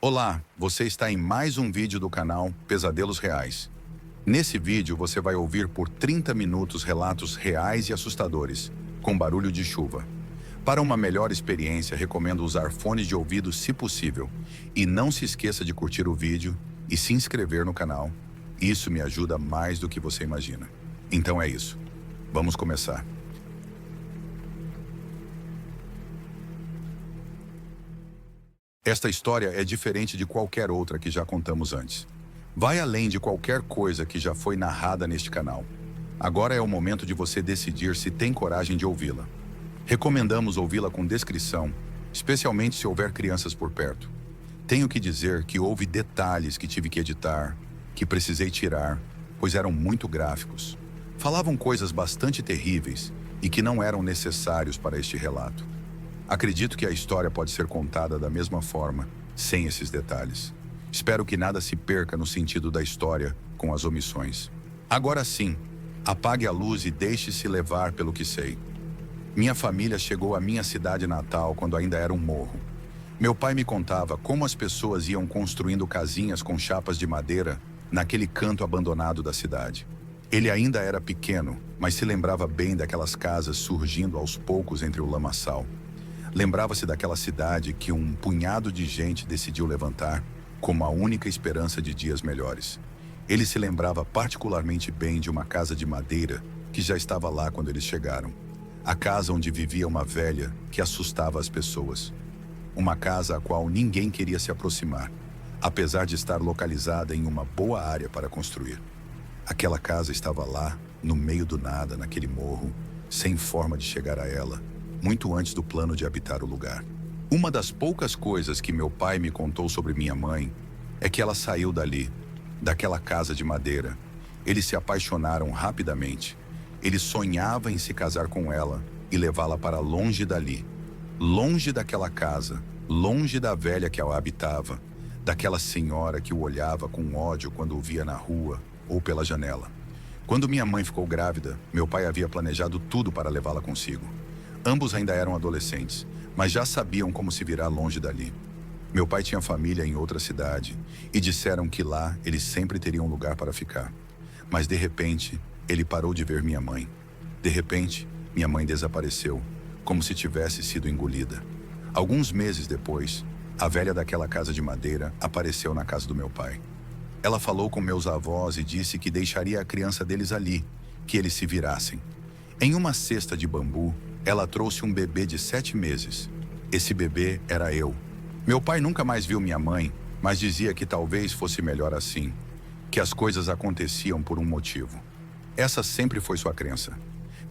Olá, você está em mais um vídeo do canal Pesadelos Reais. Nesse vídeo você vai ouvir por 30 minutos relatos reais e assustadores, com barulho de chuva. Para uma melhor experiência, recomendo usar fones de ouvido se possível. E não se esqueça de curtir o vídeo e se inscrever no canal. Isso me ajuda mais do que você imagina. Então é isso. Vamos começar. Esta história é diferente de qualquer outra que já contamos antes. Vai além de qualquer coisa que já foi narrada neste canal. Agora é o momento de você decidir se tem coragem de ouvi-la. Recomendamos ouvi-la com descrição, especialmente se houver crianças por perto. Tenho que dizer que houve detalhes que tive que editar, que precisei tirar, pois eram muito gráficos. Falavam coisas bastante terríveis e que não eram necessários para este relato. Acredito que a história pode ser contada da mesma forma, sem esses detalhes. Espero que nada se perca no sentido da história com as omissões. Agora sim, apague a luz e deixe-se levar pelo que sei. Minha família chegou à minha cidade natal quando ainda era um morro. Meu pai me contava como as pessoas iam construindo casinhas com chapas de madeira naquele canto abandonado da cidade. Ele ainda era pequeno, mas se lembrava bem daquelas casas surgindo aos poucos entre o lamaçal. Lembrava-se daquela cidade que um punhado de gente decidiu levantar como a única esperança de dias melhores. Ele se lembrava particularmente bem de uma casa de madeira que já estava lá quando eles chegaram. A casa onde vivia uma velha que assustava as pessoas. Uma casa a qual ninguém queria se aproximar, apesar de estar localizada em uma boa área para construir. Aquela casa estava lá, no meio do nada, naquele morro, sem forma de chegar a ela, muito antes do plano de habitar o lugar. Uma das poucas coisas que meu pai me contou sobre minha mãe é que ela saiu dali, daquela casa de madeira. Eles se apaixonaram rapidamente. Ele sonhava em se casar com ela e levá-la para longe dali, longe daquela casa, longe da velha que a habitava, daquela senhora que o olhava com ódio quando o via na rua ou pela janela. Quando minha mãe ficou grávida, meu pai havia planejado tudo para levá-la consigo. Ambos ainda eram adolescentes, mas já sabiam como se virar longe dali. Meu pai tinha família em outra cidade e disseram que lá eles sempre teriam lugar para ficar. Mas de repente, ele parou de ver minha mãe. De repente, minha mãe desapareceu, como se tivesse sido engolida. Alguns meses depois, a velha daquela casa de madeira apareceu na casa do meu pai. Ela falou com meus avós e disse que deixaria a criança deles ali, que eles se virassem. Em uma cesta de bambu, ela trouxe um bebê de 7 meses. Esse bebê era eu. Meu pai nunca mais viu minha mãe, mas dizia que talvez fosse melhor assim, que as coisas aconteciam por um motivo. Essa sempre foi sua crença.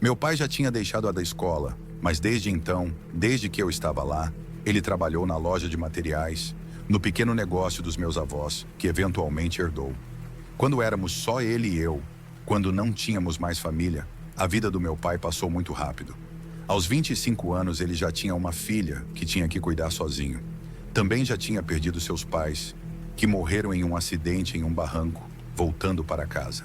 Meu pai já tinha deixado a da escola, mas desde então, desde que eu estava lá, ele trabalhou na loja de materiais, no pequeno negócio dos meus avós, que eventualmente herdou. Quando éramos só ele e eu, quando não tínhamos mais família, a vida do meu pai passou muito rápido. Aos 25 anos, ele já tinha uma filha que tinha que cuidar sozinho. Também já tinha perdido seus pais, que morreram em um acidente em um barranco, voltando para casa.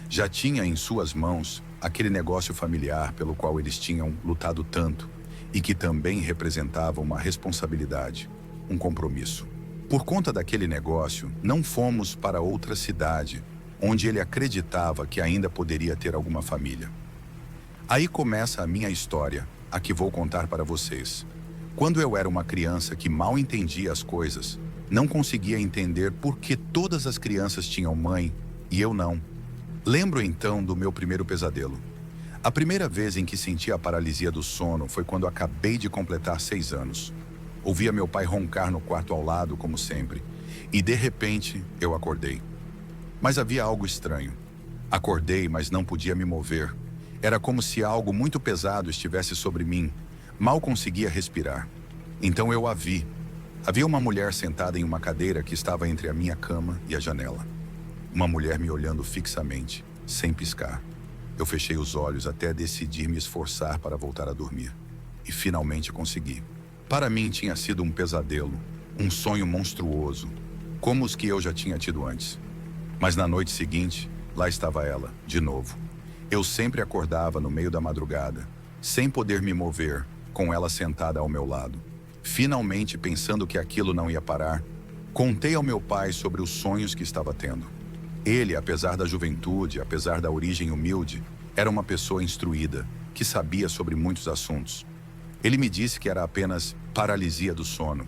Já tinha em suas mãos aquele negócio familiar pelo qual eles tinham lutado tanto e que também representava uma responsabilidade, um compromisso. Por conta daquele negócio, não fomos para outra cidade, onde ele acreditava que ainda poderia ter alguma família. Aí começa a minha história, a que vou contar para vocês. Quando eu era uma criança que mal entendia as coisas, não conseguia entender por que todas as crianças tinham mãe e eu não. Lembro então do meu primeiro pesadelo. A primeira vez em que senti a paralisia do sono foi quando acabei de completar 6 anos. Ouvia meu pai roncar no quarto ao lado, como sempre, e de repente eu acordei. Mas havia algo estranho. Acordei, mas não podia me mover. Era como se algo muito pesado estivesse sobre mim. Mal conseguia respirar. Então eu a vi. Havia uma mulher sentada em uma cadeira que estava entre a minha cama e a janela. Uma mulher me olhando fixamente, sem piscar. Eu fechei os olhos até decidir me esforçar para voltar a dormir. E finalmente consegui. Para mim tinha sido um pesadelo, um sonho monstruoso, como os que eu já tinha tido antes. Mas na noite seguinte, lá estava ela, de novo. Eu sempre acordava no meio da madrugada, sem poder me mover, com ela sentada ao meu lado. Finalmente, pensando que aquilo não ia parar, Contei ao meu pai sobre os sonhos que estava tendo. Ele, apesar da juventude, apesar da origem humilde, era uma pessoa instruída, que sabia sobre muitos assuntos. Ele me disse que era apenas paralisia do sono,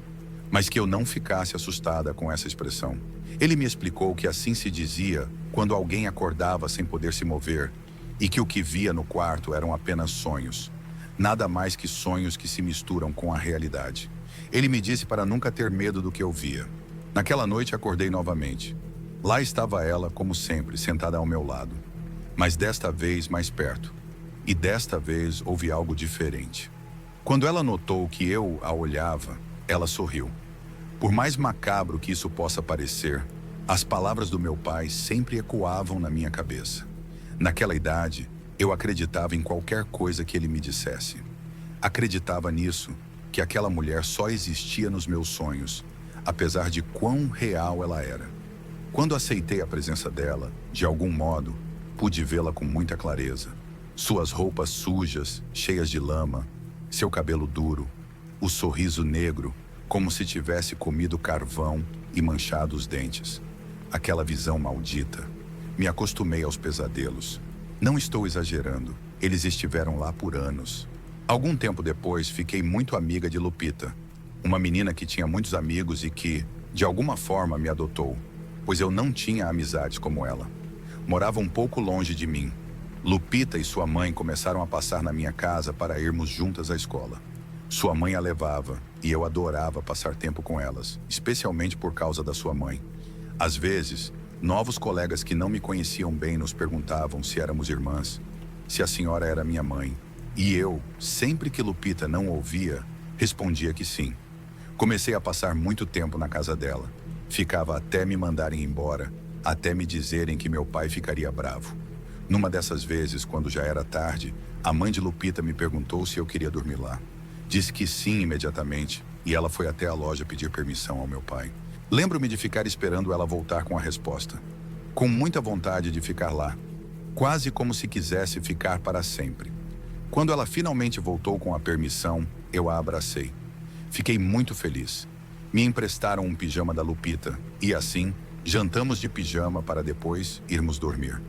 mas que eu não ficasse assustada com essa expressão. Ele me explicou que assim se dizia quando alguém acordava sem poder se mover e que o que via no quarto eram apenas sonhos, nada mais que sonhos que se misturam com a realidade. Ele me disse para nunca ter medo do que eu via. Naquela noite acordei novamente. Lá estava ela, como sempre, sentada ao meu lado, mas desta vez mais perto. E desta vez houve algo diferente. Quando ela notou que eu a olhava, ela sorriu. Por mais macabro que isso possa parecer, as palavras do meu pai sempre ecoavam na minha cabeça. Naquela idade, eu acreditava em qualquer coisa que ele me dissesse. Acreditava nisso, que aquela mulher só existia nos meus sonhos, apesar de quão real ela era. Quando aceitei a presença dela, de algum modo, pude vê-la com muita clareza. Suas roupas sujas, cheias de lama, seu cabelo duro, o sorriso negro, como se tivesse comido carvão e manchado os dentes. Aquela visão maldita. Me acostumei aos pesadelos. Não estou exagerando, eles estiveram lá por anos. Algum tempo depois, fiquei muito amiga de Lupita, uma menina que tinha muitos amigos e que, de alguma forma, me adotou, pois eu não tinha amizades como ela. Morava um pouco longe de mim. Lupita e sua mãe começaram a passar na minha casa para irmos juntas à escola. Sua mãe a levava e eu adorava passar tempo com elas, especialmente por causa da sua mãe. Às vezes, novos colegas que não me conheciam bem nos perguntavam se éramos irmãs, se a senhora era minha mãe. E eu, sempre que Lupita não ouvia, respondia que sim. Comecei a passar muito tempo na casa dela. Ficava até me mandarem embora, até me dizerem que meu pai ficaria bravo. Numa dessas vezes, quando já era tarde, a mãe de Lupita me perguntou se eu queria dormir lá. Disse que sim imediatamente, e ela foi até a loja pedir permissão ao meu pai. Lembro-me de ficar esperando ela voltar com a resposta. Com muita vontade de ficar lá, quase como se quisesse ficar para sempre. Quando ela finalmente voltou com a permissão, eu a abracei. Fiquei muito feliz. Me emprestaram um pijama da Lupita, e assim, jantamos de pijama para depois irmos dormir.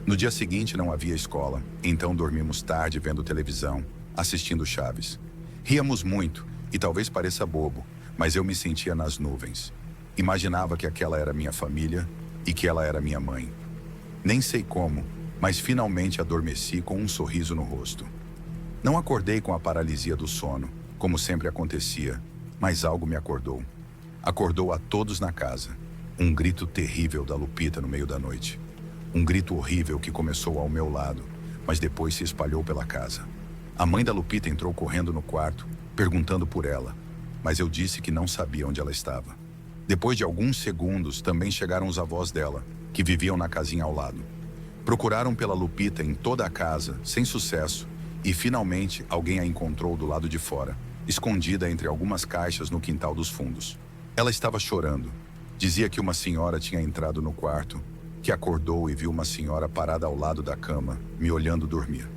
No dia seguinte não havia escola, então dormimos tarde vendo televisão, assistindo Chaves. Ríamos muito, e talvez pareça bobo, mas eu me sentia nas nuvens. Imaginava que aquela era minha família e que ela era minha mãe. Nem sei como, mas finalmente adormeci com um sorriso no rosto. Não acordei com a paralisia do sono, como sempre acontecia, mas algo me acordou. Acordou a todos na casa. Um grito terrível da Lupita no meio da noite. Um grito horrível que começou ao meu lado, mas depois se espalhou pela casa. A mãe da Lupita entrou correndo no quarto, perguntando por ela, mas eu disse que não sabia onde ela estava. Depois de alguns segundos, também chegaram os avós dela, que viviam na casinha ao lado. Procuraram pela Lupita em toda a casa, sem sucesso, e finalmente alguém a encontrou do lado de fora, escondida entre algumas caixas no quintal dos fundos. Ela estava chorando. Dizia que uma senhora tinha entrado no quarto, que acordou e viu uma senhora parada ao lado da cama, me olhando dormir.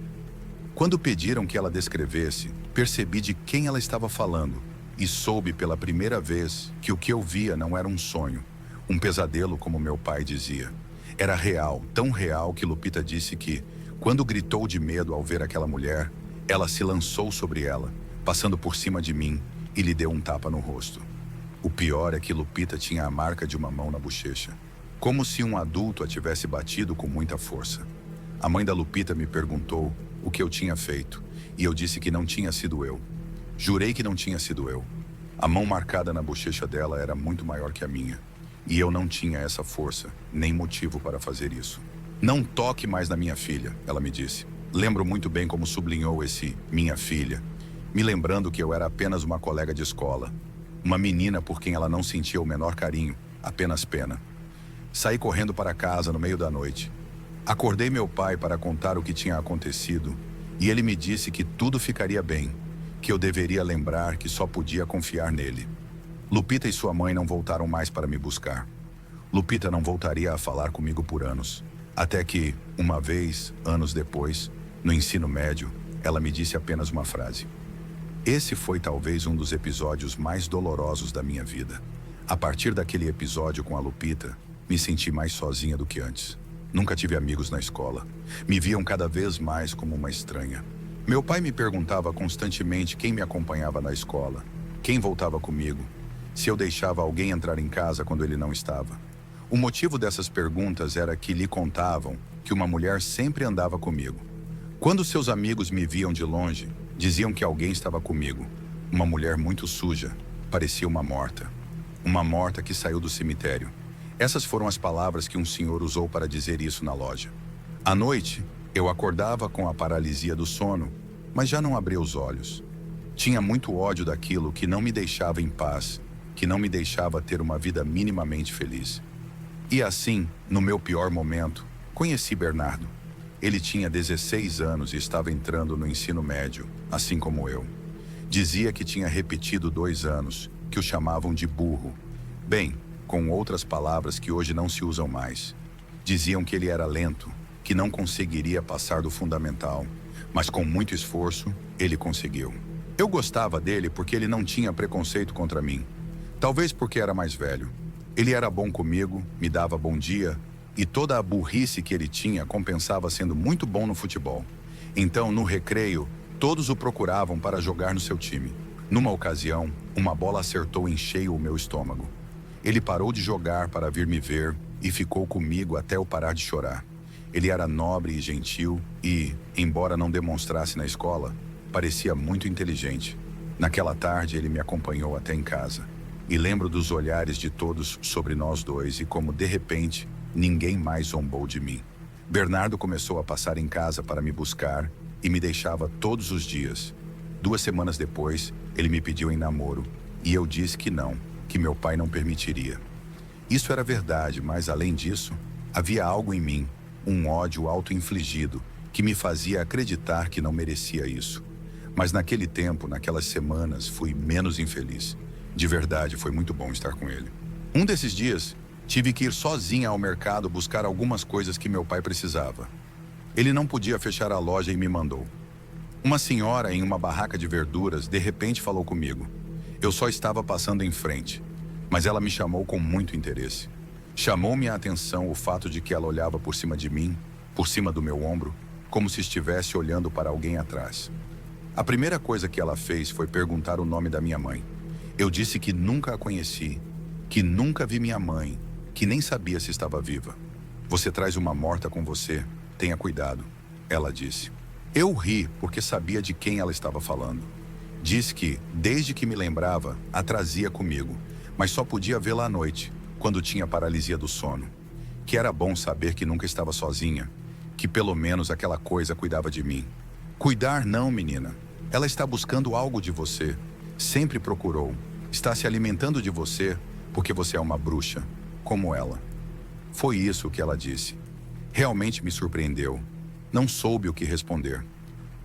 Quando pediram que ela descrevesse, percebi de quem ela estava falando e soube pela primeira vez que o que eu via não era um sonho, um pesadelo como meu pai dizia. Era real, tão real que Lupita disse que, quando gritou de medo ao ver aquela mulher, ela se lançou sobre ela, passando por cima de mim e lhe deu um tapa no rosto. O pior é que Lupita tinha a marca de uma mão na bochecha, como se um adulto a tivesse batido com muita força. A mãe da Lupita me perguntou o que eu tinha feito, e eu disse que não tinha sido eu. Jurei que não tinha sido eu. A mão marcada na bochecha dela era muito maior que a minha, e eu não tinha essa força, nem motivo para fazer isso. Não toque mais na minha filha, ela me disse. Lembro muito bem como sublinhou esse minha filha, me lembrando que eu era apenas uma colega de escola, uma menina por quem ela não sentia o menor carinho, apenas pena. Saí correndo para casa no meio da noite. Acordei meu pai para contar o que tinha acontecido, e ele me disse que tudo ficaria bem, que eu deveria lembrar que só podia confiar nele. Lupita e sua mãe não voltaram mais para me buscar. Lupita não voltaria a falar comigo por anos, até que, uma vez, anos depois, no ensino médio, ela me disse apenas uma frase. Esse foi talvez um dos episódios mais dolorosos da minha vida. A partir daquele episódio com a Lupita, me senti mais sozinha do que antes. Nunca tive amigos na escola. Me viam cada vez mais como uma estranha. Meu pai me perguntava constantemente quem me acompanhava na escola, quem voltava comigo, se eu deixava alguém entrar em casa quando ele não estava. O motivo dessas perguntas era que lhe contavam que uma mulher sempre andava comigo. Quando seus amigos me viam de longe, diziam que alguém estava comigo. Uma mulher muito suja, parecia uma morta. Uma morta que saiu do cemitério. Essas foram as palavras que um senhor usou para dizer isso na loja. À noite, eu acordava com a paralisia do sono, mas já não abria os olhos. Tinha muito ódio daquilo que não me deixava em paz, que não me deixava ter uma vida minimamente feliz. E assim, no meu pior momento, conheci Bernardo. Ele tinha 16 anos e estava entrando no ensino médio, assim como eu. Dizia que tinha repetido 2 anos, que o chamavam de burro. Bem, com outras palavras que hoje não se usam mais. Diziam que ele era lento, que não conseguiria passar do fundamental, mas com muito esforço, ele conseguiu. Eu gostava dele porque ele não tinha preconceito contra mim. Talvez porque era mais velho. Ele era bom comigo, me dava bom dia, e toda a burrice que ele tinha compensava sendo muito bom no futebol. Então, no recreio, todos o procuravam para jogar no seu time. Numa ocasião, uma bola acertou em cheio o meu estômago. Ele parou de jogar para vir me ver e ficou comigo até eu parar de chorar. Ele era nobre e gentil e, embora não demonstrasse na escola, parecia muito inteligente. Naquela tarde, ele me acompanhou até em casa. E lembro dos olhares de todos sobre nós dois e como, de repente, ninguém mais zombou de mim. Bernardo começou a passar em casa para me buscar e me deixava todos os dias. 2 semanas depois, ele me pediu em namoro e eu disse que não, que meu pai não permitiria. Isso era verdade, mas além disso, havia algo em mim, um ódio auto-infligido, que me fazia acreditar que não merecia isso. Mas naquele tempo, naquelas semanas, fui menos infeliz. De verdade, foi muito bom estar com ele. Um desses dias, tive que ir sozinha ao mercado buscar algumas coisas que meu pai precisava. Ele não podia fechar a loja e me mandou. Uma senhora em uma barraca de verduras de repente falou comigo. Eu só estava passando em frente, mas ela me chamou com muito interesse. Chamou-me a atenção o fato de que ela olhava por cima de mim, por cima do meu ombro, como se estivesse olhando para alguém atrás. A primeira coisa que ela fez foi perguntar o nome da minha mãe. Eu disse que nunca a conheci, que nunca vi minha mãe, que nem sabia se estava viva. Você traz uma morta com você, tenha cuidado, ela disse. Eu ri porque sabia de quem ela estava falando. Disse que, desde que me lembrava, a trazia comigo, mas só podia vê-la à noite, quando tinha paralisia do sono. Que era bom saber que nunca estava sozinha, que pelo menos aquela coisa cuidava de mim. Cuidar não, menina. Ela está buscando algo de você. Sempre procurou. Está se alimentando de você porque você é uma bruxa, como ela. Foi isso que ela disse. Realmente me surpreendeu. Não soube o que responder.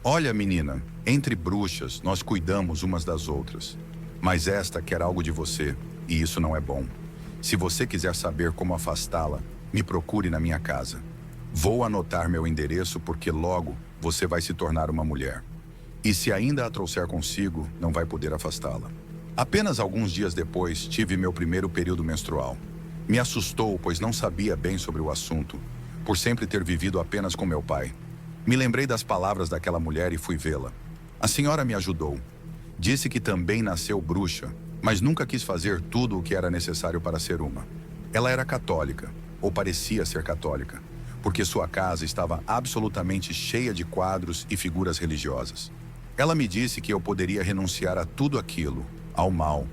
Olha, menina, entre bruxas nós cuidamos umas das outras. Mas esta quer algo de você, e isso não é bom. Se você quiser saber como afastá-la, me procure na minha casa. Vou anotar meu endereço porque logo você vai se tornar uma mulher. E se ainda a trouxer consigo, não vai poder afastá-la. Apenas alguns dias depois, tive meu primeiro período menstrual. Me assustou, pois não sabia bem sobre o assunto, por sempre ter vivido apenas com meu pai. Me lembrei das palavras daquela mulher e fui vê-la. A senhora me ajudou. Disse que também nasceu bruxa, mas nunca quis fazer tudo o que era necessário para ser uma. Ela era católica, ou parecia ser católica, porque sua casa estava absolutamente cheia de quadros e figuras religiosas. Ela me disse que eu poderia renunciar a tudo aquilo, ao mal,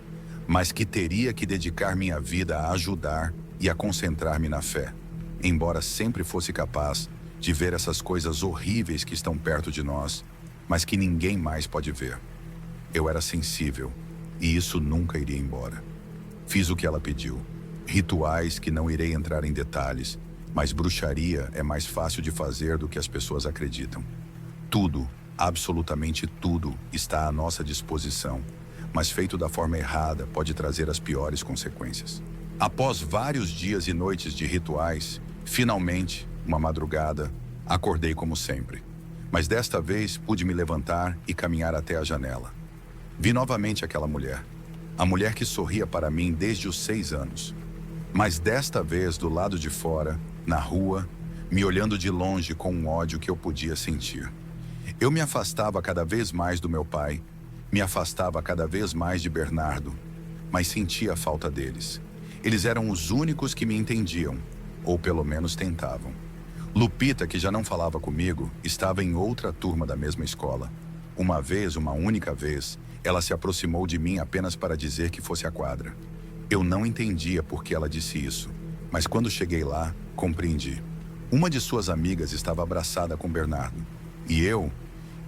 mas que teria que dedicar minha vida a ajudar e a concentrar-me na fé, embora sempre fosse capaz de ver essas coisas horríveis que estão perto de nós, mas que ninguém mais pode ver. Eu era sensível, e isso nunca iria embora. Fiz o que ela pediu. Rituais que não irei entrar em detalhes, mas bruxaria é mais fácil de fazer do que as pessoas acreditam. Tudo, absolutamente tudo, está à nossa disposição, mas feito da forma errada pode trazer as piores consequências. Após vários dias e noites de rituais, finalmente, uma madrugada, acordei como sempre. Mas desta vez pude me levantar e caminhar até a janela. Vi novamente aquela mulher. A mulher que sorria para mim desde os 6 anos. Mas desta vez do lado de fora, na rua, me olhando de longe com um ódio que eu podia sentir. Eu me afastava cada vez mais do meu pai, me afastava cada vez mais de Bernardo, mas sentia a falta deles. Eles eram os únicos que me entendiam, ou pelo menos tentavam. Lupita, que já não falava comigo, estava em outra turma da mesma escola. Uma vez, uma única vez, ela se aproximou de mim apenas para dizer que fosse à quadra. Eu não entendia por que ela disse isso, mas quando cheguei lá, compreendi. Uma de suas amigas estava abraçada com Bernardo, e eu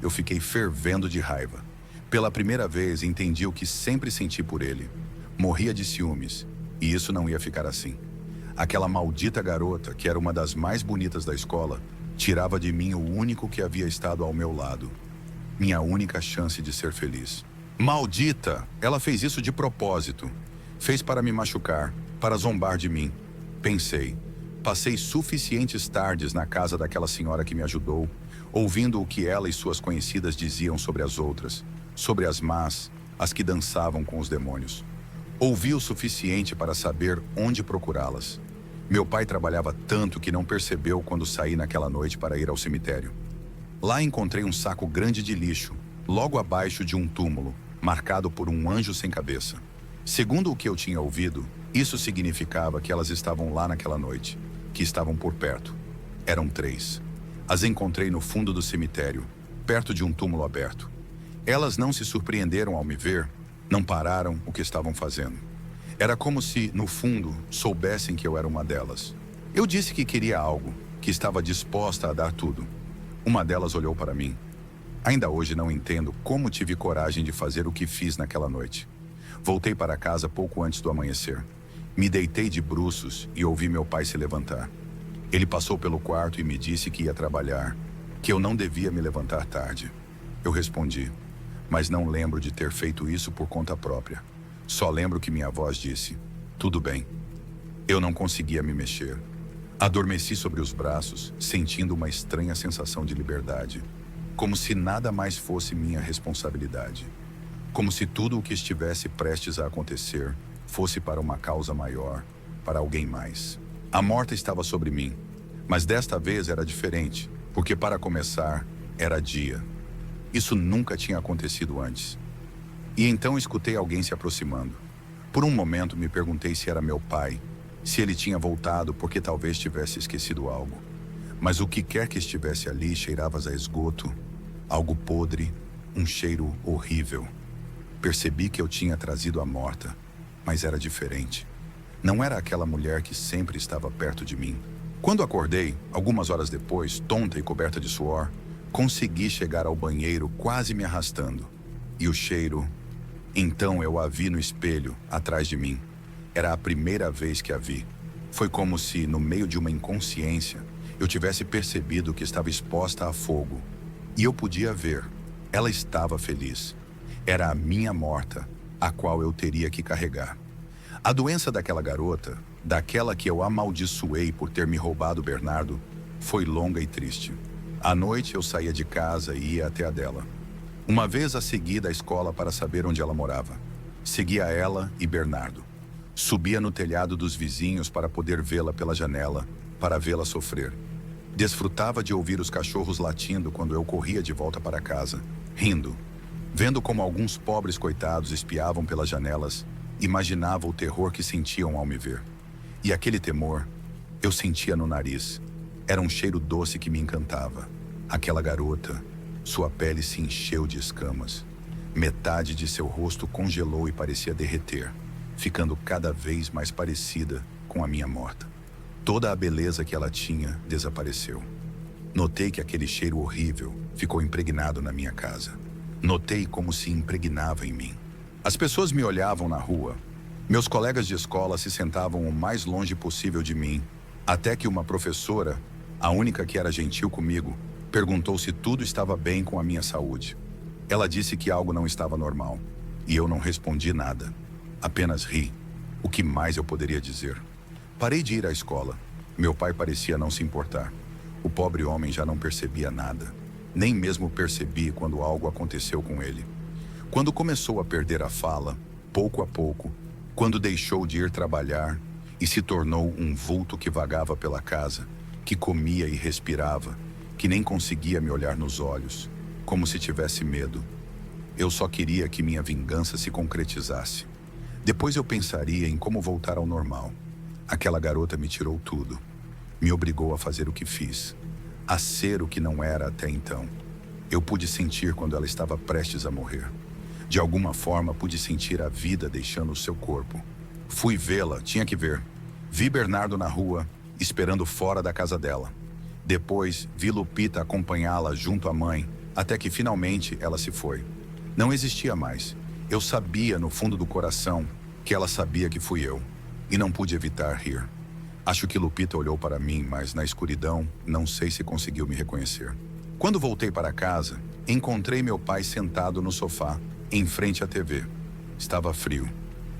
fiquei fervendo de raiva. Pela primeira vez, entendi o que sempre senti por ele. Morria de ciúmes, e isso não ia ficar assim. Aquela maldita garota, que era uma das mais bonitas da escola, tirava de mim o único que havia estado ao meu lado. Minha única chance de ser feliz. Maldita! Ela fez isso de propósito. Fez para me machucar, para zombar de mim. Pensei. Passei suficientes tardes na casa daquela senhora que me ajudou, ouvindo o que ela e suas conhecidas diziam sobre as outras, sobre as más, as que dançavam com os demônios. Ouvi o suficiente para saber onde procurá-las. Meu pai trabalhava tanto que não percebeu quando saí naquela noite para ir ao cemitério. Lá encontrei um saco grande de lixo, logo abaixo de um túmulo, marcado por um anjo sem cabeça. Segundo o que eu tinha ouvido, isso significava que elas estavam lá naquela noite, que estavam por perto. Eram 3. As encontrei no fundo do cemitério, perto de um túmulo aberto. Elas não se surpreenderam ao me ver, não pararam o que estavam fazendo. Era como se, no fundo, soubessem que eu era uma delas. Eu disse que queria algo, que estava disposta a dar tudo. Uma delas olhou para mim. Ainda hoje não entendo como tive coragem de fazer o que fiz naquela noite. Voltei para casa pouco antes do amanhecer. Me deitei de bruços e ouvi meu pai se levantar. Ele passou pelo quarto e me disse que ia trabalhar, que eu não devia me levantar tarde. Eu respondi, mas não lembro de ter feito isso por conta própria. Só lembro que minha voz disse, tudo bem. Eu não conseguia me mexer. Adormeci sobre os braços, sentindo uma estranha sensação de liberdade. Como se nada mais fosse minha responsabilidade. Como se tudo o que estivesse prestes a acontecer fosse para uma causa maior, para alguém mais. A morte estava sobre mim, mas desta vez era diferente, porque para começar, era dia. Isso nunca tinha acontecido antes. E então escutei alguém se aproximando. Por um momento me perguntei se era meu pai, se ele tinha voltado porque talvez tivesse esquecido algo. Mas o que quer que estivesse ali cheirava a esgoto, algo podre, um cheiro horrível. Percebi que eu tinha trazido a morta, mas era diferente. Não era aquela mulher que sempre estava perto de mim. Quando acordei, algumas horas depois, tonta e coberta de suor, consegui chegar ao banheiro quase me arrastando. E o cheiro... Então eu a vi no espelho, atrás de mim. Era a primeira vez que a vi. Foi como se, no meio de uma inconsciência, eu tivesse percebido que estava exposta a fogo. E eu podia ver. Ela estava feliz. Era a minha morta, a qual eu teria que carregar. A doença daquela garota, daquela que eu amaldiçoei por ter me roubado Bernardo, foi longa e triste. À noite eu saía de casa e ia até a dela. Uma vez a segui da escola para saber onde ela morava. Seguia ela e Bernardo. Subia no telhado dos vizinhos para poder vê-la pela janela, para vê-la sofrer. Desfrutava de ouvir os cachorros latindo quando eu corria de volta para casa, rindo. Vendo como alguns pobres coitados espiavam pelas janelas, imaginava o terror que sentiam ao me ver. E aquele temor, eu sentia no nariz. Era um cheiro doce que me encantava. Aquela garota, sua pele se encheu de escamas. Metade de seu rosto congelou e parecia derreter, ficando cada vez mais parecida com a minha morta. Toda a beleza que ela tinha desapareceu. Notei que aquele cheiro horrível ficou impregnado na minha casa. Notei como se impregnava em mim. As pessoas me olhavam na rua. Meus colegas de escola se sentavam o mais longe possível de mim, até que uma professora, a única que era gentil comigo, perguntou se tudo estava bem com a minha saúde. Ela disse que algo não estava normal, e eu não respondi nada. Apenas ri. O que mais eu poderia dizer? Parei de ir à escola. Meu pai parecia não se importar. O pobre homem já não percebia nada. Nem mesmo percebi quando algo aconteceu com ele. Quando começou a perder a fala, Pouco a pouco, quando deixou de ir trabalhar e se tornou um vulto que vagava pela casa, que comia e respirava, que nem conseguia me olhar nos olhos, como se tivesse medo. Eu só queria que minha vingança se concretizasse. Depois eu pensaria em como voltar ao normal. Aquela garota me tirou tudo. Me obrigou a fazer o que fiz, a ser o que não era até então. Eu pude sentir quando ela estava prestes a morrer. De alguma forma, pude sentir a vida deixando o seu corpo. Fui vê-la, tinha que ver. Vi Bernardo na rua, esperando fora da casa dela. Depois, vi Lupita acompanhá-la junto à mãe, até que finalmente ela se foi. Não existia mais. Eu sabia no fundo do coração que ela sabia que fui eu, e não pude evitar rir. Acho que Lupita olhou para mim, mas na escuridão, não sei se conseguiu me reconhecer. Quando voltei para casa, encontrei meu pai sentado no sofá, em frente à TV. Estava frio.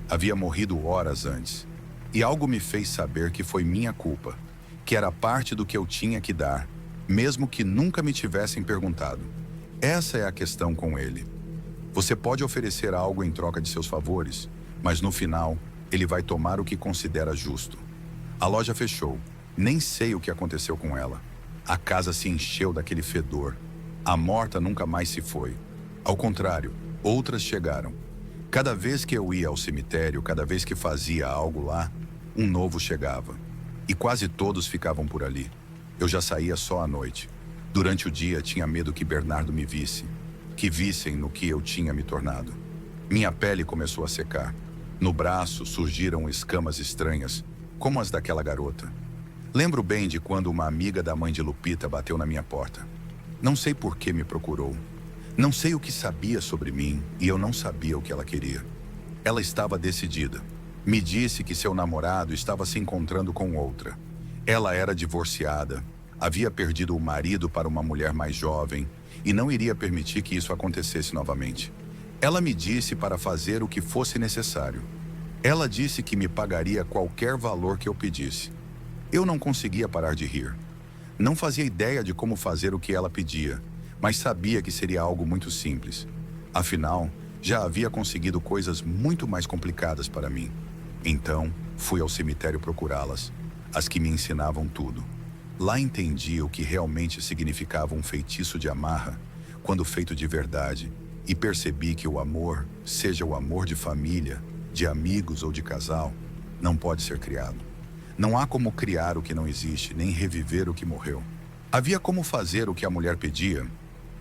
Havia morrido horas antes. E algo me fez saber que foi minha culpa, que era parte do que eu tinha que dar, mesmo que nunca me tivessem perguntado. Essa é a questão com ele. Você pode oferecer algo em troca de seus favores, mas no final, ele vai tomar o que considera justo. A loja fechou. Nem sei o que aconteceu com ela. A casa se encheu daquele fedor. A morta nunca mais se foi. Ao contrário, outras chegaram. Cada vez que eu ia ao cemitério, cada vez que fazia algo lá, um novo chegava. E quase todos ficavam por ali. Eu já saía só à noite. Durante o dia, tinha medo que Bernardo me visse, que vissem no que eu tinha me tornado. Minha pele começou a secar. No braço surgiram escamas estranhas, como as daquela garota. Lembro bem de quando uma amiga da mãe de Lupita bateu na minha porta. Não sei por que me procurou. Não sei o que sabia sobre mim e eu não sabia o que ela queria. Ela estava decidida. Me disse que seu namorado estava se encontrando com outra. Ela era divorciada, havia perdido o marido para uma mulher mais jovem e não iria permitir que isso acontecesse novamente. Ela me disse para fazer o que fosse necessário. Ela disse que me pagaria qualquer valor que eu pedisse. Eu não conseguia parar de rir. Não fazia ideia de como fazer o que ela pedia, mas sabia que seria algo muito simples. Afinal, já havia conseguido coisas muito mais complicadas para mim. Então, fui ao cemitério procurá-las, as que me ensinavam tudo. Lá entendi o que realmente significava um feitiço de amarra, quando feito de verdade, e percebi que o amor, seja o amor de família, de amigos ou de casal, não pode ser criado. Não há como criar o que não existe, nem reviver o que morreu. Havia como fazer o que a mulher pedia?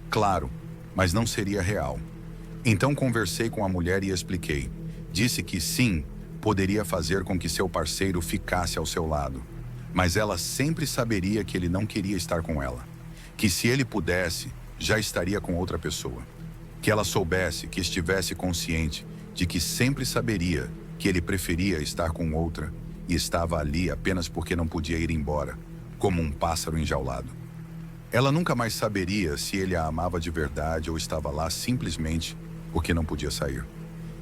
Claro, mas não seria real. Então conversei com a mulher e expliquei. Disse que sim, poderia fazer com que seu parceiro ficasse ao seu lado, mas ela sempre saberia que ele não queria estar com ela, que se ele pudesse, já estaria com outra pessoa. Que ela soubesse, que estivesse consciente de que sempre saberia que ele preferia estar com outra e estava ali apenas porque não podia ir embora, como um pássaro enjaulado. Ela nunca mais saberia se ele a amava de verdade ou estava lá simplesmente porque não podia sair.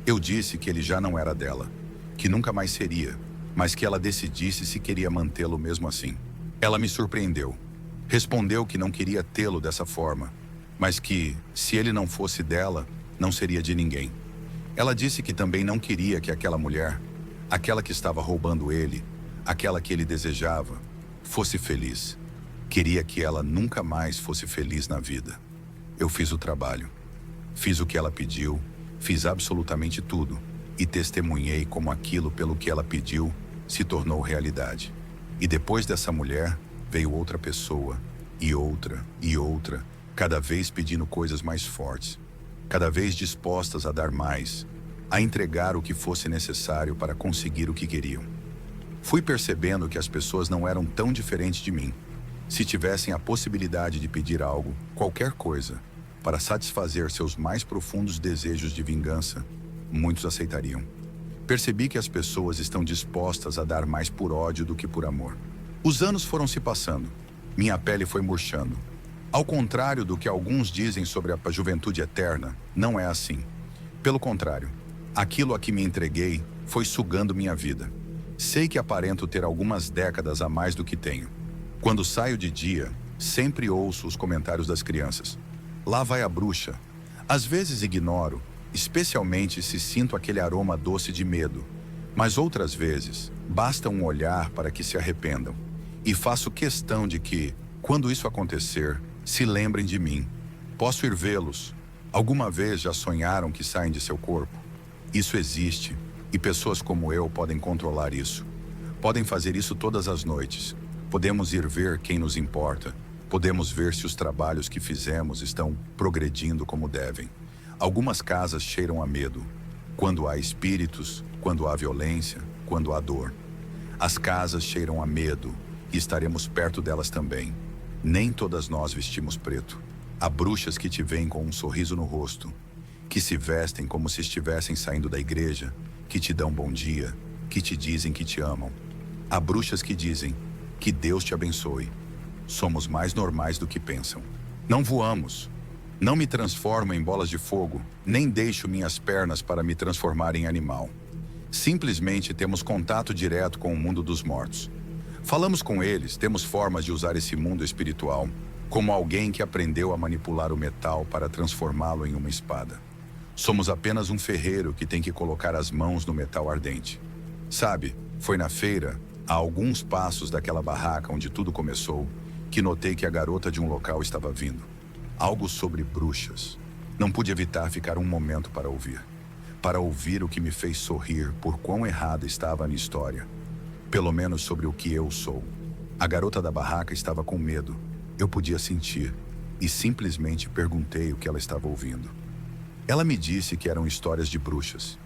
Eu disse que ele já não era dela, que nunca mais seria, mas que ela decidisse se queria mantê-lo mesmo assim. Ela me surpreendeu. Respondeu que não queria tê-lo dessa forma, mas que, se ele não fosse dela, não seria de ninguém. Ela disse que também não queria que aquela mulher, aquela que estava roubando ele, aquela que ele desejava, fosse feliz. Queria que ela nunca mais fosse feliz na vida. Eu fiz o trabalho. Fiz o que ela pediu, fiz absolutamente tudo e testemunhei como aquilo pelo que ela pediu se tornou realidade. E depois dessa mulher, veio outra pessoa, e outra, cada vez pedindo coisas mais fortes, cada vez dispostas a dar mais, a entregar o que fosse necessário para conseguir o que queriam. Fui percebendo que as pessoas não eram tão diferentes de mim. Se tivessem a possibilidade de pedir algo, qualquer coisa, para satisfazer seus mais profundos desejos de vingança, muitos aceitariam. Percebi que as pessoas estão dispostas a dar mais por ódio do que por amor. Os anos foram se passando. Minha pele foi murchando. Ao contrário do que alguns dizem sobre a juventude eterna, não é assim. Pelo contrário, aquilo a que me entreguei foi sugando minha vida. Sei que aparento ter algumas décadas a mais do que tenho. Quando saio de dia, sempre ouço os comentários das crianças. Lá vai a bruxa. Às vezes ignoro, especialmente se sinto aquele aroma doce de medo. Mas outras vezes, basta um olhar para que se arrependam. E faço questão de que, quando isso acontecer, se lembrem de mim. Posso ir vê-los. Alguma vez já sonharam que saem de seu corpo? Isso existe, e pessoas como eu podem controlar isso. Podem fazer isso todas as noites. Podemos ir ver quem nos importa. Podemos ver se os trabalhos que fizemos estão progredindo como devem. Algumas casas cheiram a medo. Quando há espíritos, quando há violência, quando há dor. As casas cheiram a medo e estaremos perto delas também. Nem todas nós vestimos preto. Há bruxas que te veem com um sorriso no rosto, que se vestem como se estivessem saindo da igreja, que te dão bom dia, que te dizem que te amam. Há bruxas que dizem que Deus te abençoe. Somos mais normais do que pensam. Não voamos. Não me transformo em bolas de fogo, nem deixo minhas pernas para me transformar em animal. Simplesmente temos contato direto com o mundo dos mortos. Falamos com eles, temos formas de usar esse mundo espiritual, como alguém que aprendeu a manipular o metal para transformá-lo em uma espada. Somos apenas um ferreiro que tem que colocar as mãos no metal ardente. Sabe, foi na feira, a alguns passos daquela barraca onde tudo começou, que notei que a garota de um local estava vindo. Algo sobre bruxas. Não pude evitar ficar um momento para ouvir. Para ouvir o que me fez sorrir por quão errada estava a minha história. Pelo menos sobre o que eu sou. A garota da barraca estava com medo. Eu podia sentir. E simplesmente perguntei o que ela estava ouvindo. Ela me disse que eram histórias de bruxas.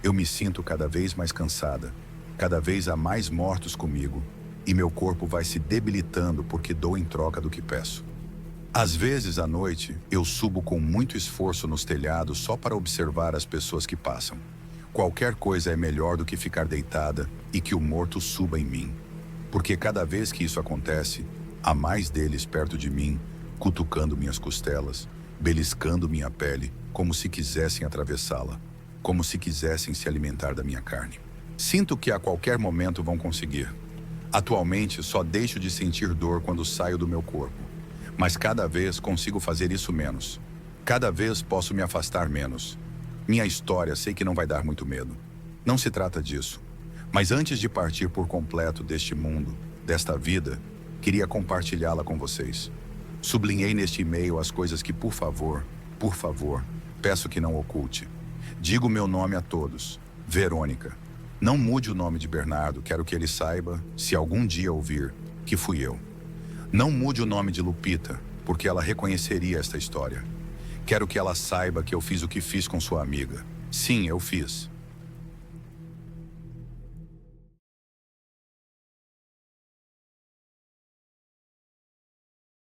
Eu me sinto cada vez mais cansada. Cada vez há mais mortos comigo. E meu corpo vai se debilitando porque dou em troca do que peço. Às vezes, à noite, eu subo com muito esforço nos telhados só para observar as pessoas que passam. Qualquer coisa é melhor do que ficar deitada e que o morto suba em mim. Porque cada vez que isso acontece, há mais deles perto de mim, cutucando minhas costelas, beliscando minha pele, como se quisessem atravessá-la, como se quisessem se alimentar da minha carne. Sinto que a qualquer momento vão conseguir. Atualmente, só deixo de sentir dor quando saio do meu corpo. Mas cada vez consigo fazer isso menos. Cada vez posso me afastar menos. Minha história sei que não vai dar muito medo. Não se trata disso. Mas antes de partir por completo deste mundo, desta vida, queria compartilhá-la com vocês. Sublinhei neste e-mail as coisas que, por favor, peço que não oculte. Digo meu nome a todos. Verônica. Não mude o nome de Bernardo, quero que ele saiba, se algum dia ouvir, que fui eu. Não mude o nome de Lupita, porque ela reconheceria esta história. Quero que ela saiba que eu fiz o que fiz com sua amiga. Sim, eu fiz.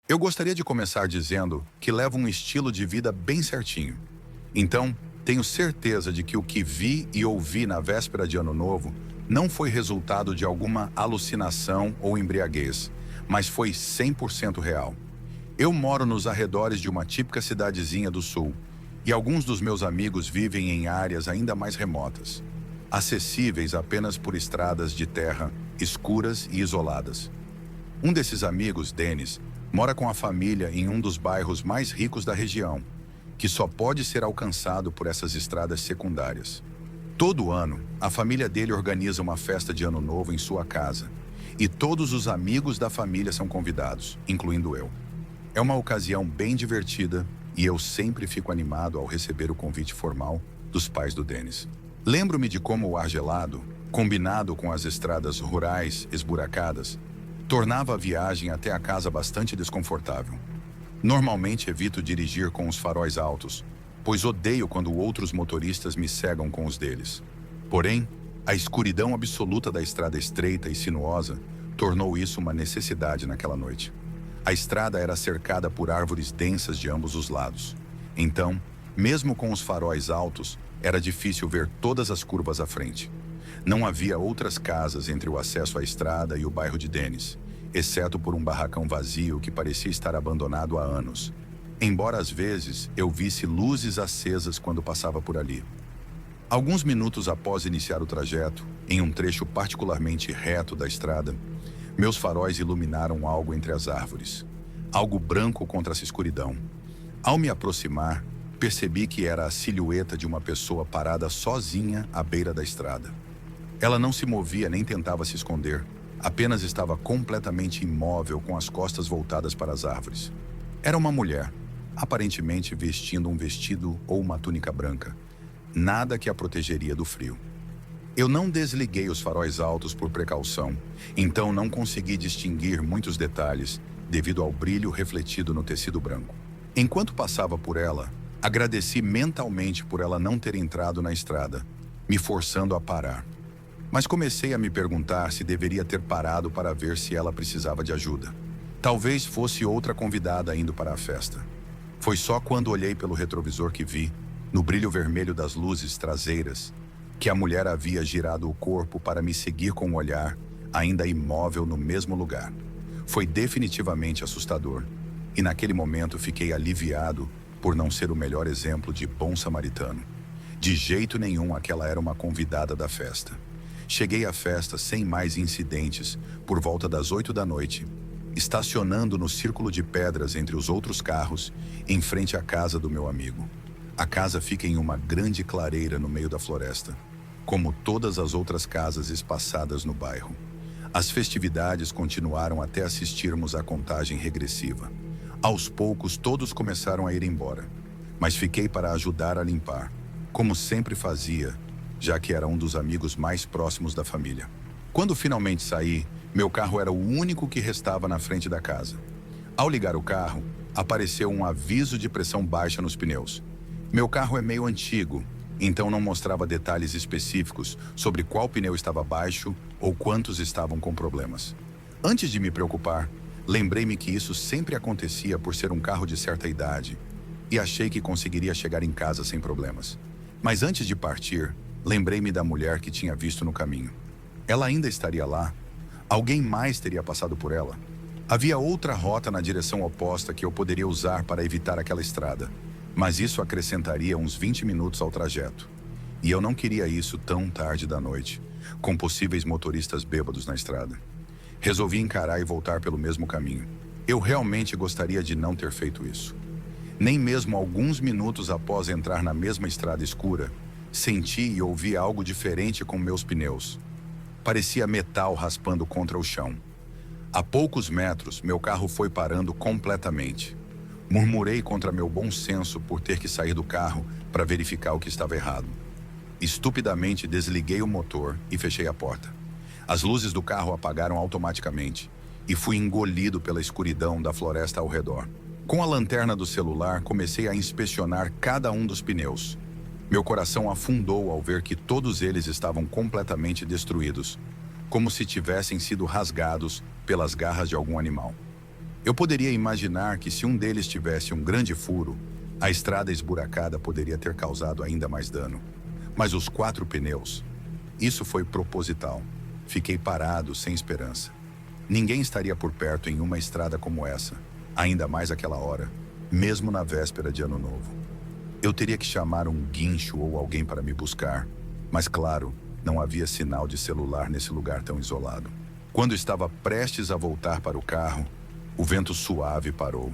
Eu gostaria de começar dizendo que levo um estilo de vida bem certinho. Então, tenho certeza de que o que vi e ouvi na véspera de Ano Novo não foi resultado de alguma alucinação ou embriaguez, mas foi 100% real. Eu moro nos arredores de uma típica cidadezinha do sul, e alguns dos meus amigos vivem em áreas ainda mais remotas, acessíveis apenas por estradas de terra, escuras e isoladas. Um desses amigos, Denis, mora com a família em um dos bairros mais ricos da região, que só pode ser alcançado por essas estradas secundárias. Todo ano, a família dele organiza uma festa de Ano Novo em sua casa, e todos os amigos da família são convidados, incluindo eu. É uma ocasião bem divertida e eu sempre fico animado ao receber o convite formal dos pais do Denis. Lembro-me de como o ar gelado, combinado com as estradas rurais esburacadas, tornava a viagem até a casa bastante desconfortável. Normalmente evito dirigir com os faróis altos, pois odeio quando outros motoristas me cegam com os deles. Porém, a escuridão absoluta da estrada estreita e sinuosa tornou isso uma necessidade naquela noite. A estrada era cercada por árvores densas de ambos os lados. Então, mesmo com os faróis altos, era difícil ver todas as curvas à frente. Não havia outras casas entre o acesso à estrada e o bairro de Denis, exceto por um barracão vazio que parecia estar abandonado há anos. Embora às vezes eu visse luzes acesas quando passava por ali. Alguns minutos após iniciar o trajeto, em um trecho particularmente reto da estrada, meus faróis iluminaram algo entre as árvores. Algo branco contra essa escuridão. Ao me aproximar, percebi que era a silhueta de uma pessoa parada sozinha à beira da estrada. Ela não se movia nem tentava se esconder, apenas estava completamente imóvel com as costas voltadas para as árvores. Era uma mulher, aparentemente vestindo um vestido ou uma túnica branca, nada que a protegeria do frio. Eu não desliguei os faróis altos por precaução, então não consegui distinguir muitos detalhes devido ao brilho refletido no tecido branco. Enquanto passava por ela, agradeci mentalmente por ela não ter entrado na estrada, me forçando a parar. Mas comecei a me perguntar se deveria ter parado para ver se ela precisava de ajuda. Talvez fosse outra convidada indo para a festa. Foi só quando olhei pelo retrovisor que vi, no brilho vermelho das luzes traseiras, que a mulher havia girado o corpo para me seguir com o olhar, ainda imóvel no mesmo lugar. Foi definitivamente assustador, e naquele momento fiquei aliviado por não ser o melhor exemplo de bom samaritano. De jeito nenhum aquela era uma convidada da festa. Cheguei à festa sem mais incidentes, por volta das 8 da noite, estacionando no círculo de pedras entre os outros carros, em frente à casa do meu amigo. A casa fica em uma grande clareira no meio da floresta, como todas as outras casas espaçadas no bairro. As festividades continuaram até assistirmos à contagem regressiva. Aos poucos, todos começaram a ir embora, mas fiquei para ajudar a limpar, como sempre fazia, já que era um dos amigos mais próximos da família. Quando finalmente saí, meu carro era o único que restava na frente da casa. Ao ligar o carro, apareceu um aviso de pressão baixa nos pneus. Meu carro é meio antigo, então não mostrava detalhes específicos sobre qual pneu estava baixo ou quantos estavam com problemas. Antes de me preocupar, lembrei-me que isso sempre acontecia por ser um carro de certa idade e achei que conseguiria chegar em casa sem problemas. Mas antes de partir, lembrei-me da mulher que tinha visto no caminho. Ela ainda estaria lá? Alguém mais teria passado por ela? Havia outra rota na direção oposta que eu poderia usar para evitar aquela estrada, mas isso acrescentaria uns 20 minutos ao trajeto. E eu não queria isso tão tarde da noite, com possíveis motoristas bêbados na estrada. Resolvi encarar e voltar pelo mesmo caminho. Eu realmente gostaria de não ter feito isso. Nem mesmo alguns minutos após entrar na mesma estrada escura, senti e ouvi algo diferente com meus pneus. Parecia metal raspando contra o chão. A poucos metros, meu carro foi parando completamente. Murmurei contra meu bom senso por ter que sair do carro para verificar o que estava errado. Estupidamente desliguei o motor e fechei a porta. As luzes do carro apagaram automaticamente e fui engolido pela escuridão da floresta ao redor. Com a lanterna do celular, comecei a inspecionar cada um dos pneus. Meu coração afundou ao ver que todos eles estavam completamente destruídos, como se tivessem sido rasgados pelas garras de algum animal. Eu poderia imaginar que se um deles tivesse um grande furo, a estrada esburacada poderia ter causado ainda mais dano. Mas os 4 pneus, isso foi proposital. Fiquei parado, sem esperança. Ninguém estaria por perto em uma estrada como essa, ainda mais aquela hora, mesmo na véspera de Ano Novo. Eu teria que chamar um guincho ou alguém para me buscar, mas claro, não havia sinal de celular nesse lugar tão isolado. Quando estava prestes a voltar para o carro, o vento suave parou.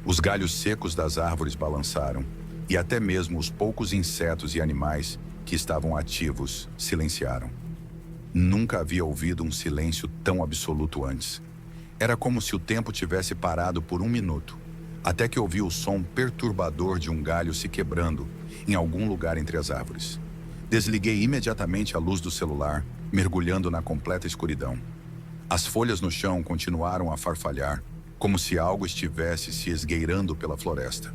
Os galhos secos das árvores balançaram e até mesmo os poucos insetos e animais que estavam ativos silenciaram. Nunca havia ouvido um silêncio tão absoluto antes. Era como se o tempo tivesse parado por 1 minuto, até que ouvi o som perturbador de um galho se quebrando em algum lugar entre as árvores. Desliguei imediatamente a luz do celular, mergulhando na completa escuridão. As folhas no chão continuaram a farfalhar, como se algo estivesse se esgueirando pela floresta.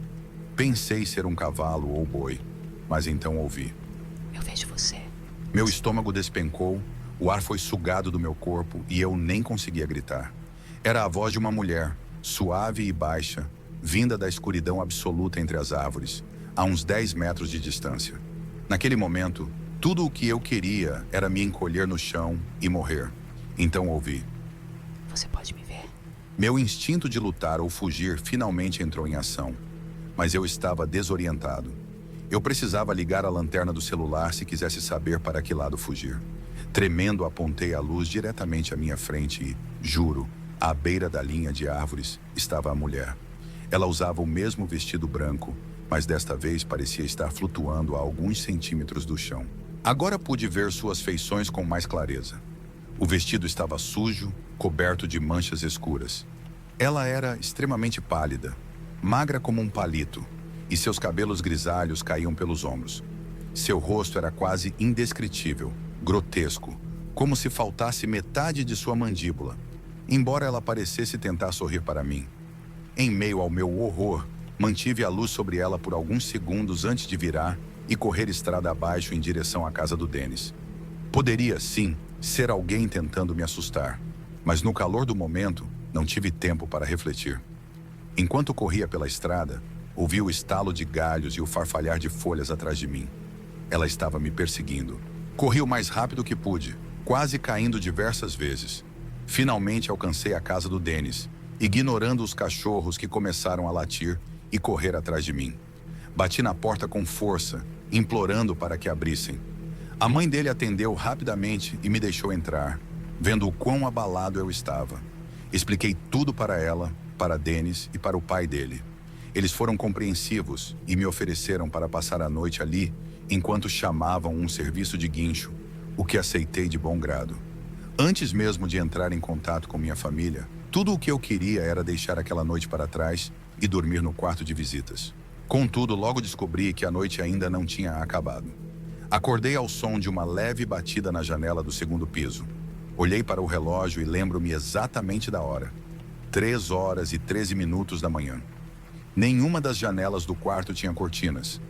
Pensei ser um cavalo ou boi, mas então ouvi. Eu vejo você. Meu estômago despencou, o ar foi sugado do meu corpo e eu nem conseguia gritar. Era a voz de uma mulher, suave e baixa, vinda da escuridão absoluta entre as árvores, a uns 10 metros de distância. Naquele momento, tudo o que eu queria era me encolher no chão e morrer. Então ouvi. Você pode me ver? Meu instinto de lutar ou fugir finalmente entrou em ação, mas eu estava desorientado. Eu precisava ligar a lanterna do celular se quisesse saber para que lado fugir. Tremendo, apontei a luz diretamente à minha frente e, juro, à beira da linha de árvores estava a mulher. Ela usava o mesmo vestido branco, mas desta vez parecia estar flutuando a alguns centímetros do chão. Agora pude ver suas feições com mais clareza. O vestido estava sujo, coberto de manchas escuras. Ela era extremamente pálida, magra como um palito, e seus cabelos grisalhos caíam pelos ombros. Seu rosto era quase indescritível, grotesco, como se faltasse metade de sua mandíbula, embora ela parecesse tentar sorrir para mim. Em meio ao meu horror, mantive a luz sobre ela por alguns segundos antes de virar e correr estrada abaixo em direção à casa do Dennis. Poderia, sim, ser alguém tentando me assustar, mas no calor do momento, não tive tempo para refletir. Enquanto corria pela estrada, ouvi o estalo de galhos e o farfalhar de folhas atrás de mim. Ela estava me perseguindo. Corri o mais rápido que pude, quase caindo diversas vezes. Finalmente alcancei a casa do Dennis, ignorando os cachorros que começaram a latir e correr atrás de mim. Bati na porta com força, implorando para que abrissem. A mãe dele atendeu rapidamente e me deixou entrar, vendo o quão abalado eu estava. Expliquei tudo para ela, para Dennis e para o pai dele. Eles foram compreensivos e me ofereceram para passar a noite ali, enquanto chamavam um serviço de guincho, o que aceitei de bom grado. Antes mesmo de entrar em contato com minha família, tudo o que eu queria era deixar aquela noite para trás e dormir no quarto de visitas. Contudo, logo descobri que a noite ainda não tinha acabado. Acordei ao som de uma leve batida na janela do segundo piso. Olhei para o relógio e lembro-me exatamente da hora. 3h13 da manhã. Nenhuma das janelas do quarto tinha cortinas,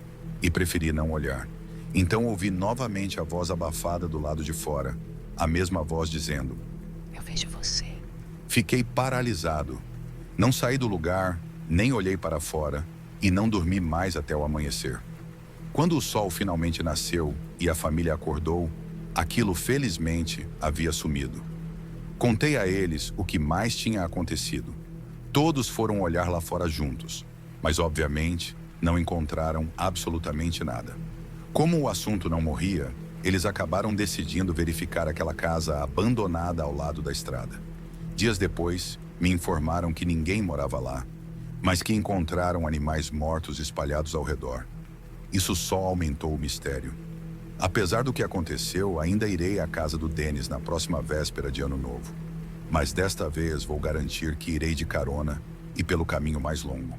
e preferi não olhar. Então ouvi novamente a voz abafada do lado de fora, a mesma voz dizendo: Eu vejo você. Fiquei paralisado. Não saí do lugar, nem olhei para fora, e não dormi mais até o amanhecer. Quando o sol finalmente nasceu e a família acordou, aquilo felizmente havia sumido. Contei a eles o que mais tinha acontecido. Todos foram olhar lá fora juntos, mas obviamente não encontraram absolutamente nada. Como o assunto não morria, eles acabaram decidindo verificar aquela casa abandonada ao lado da estrada. Dias depois, me informaram que ninguém morava lá, mas que encontraram animais mortos espalhados ao redor. Isso só aumentou o mistério. Apesar do que aconteceu, ainda irei à casa do Dennis na próxima véspera de Ano Novo. Mas desta vez vou garantir que irei de carona e pelo caminho mais longo.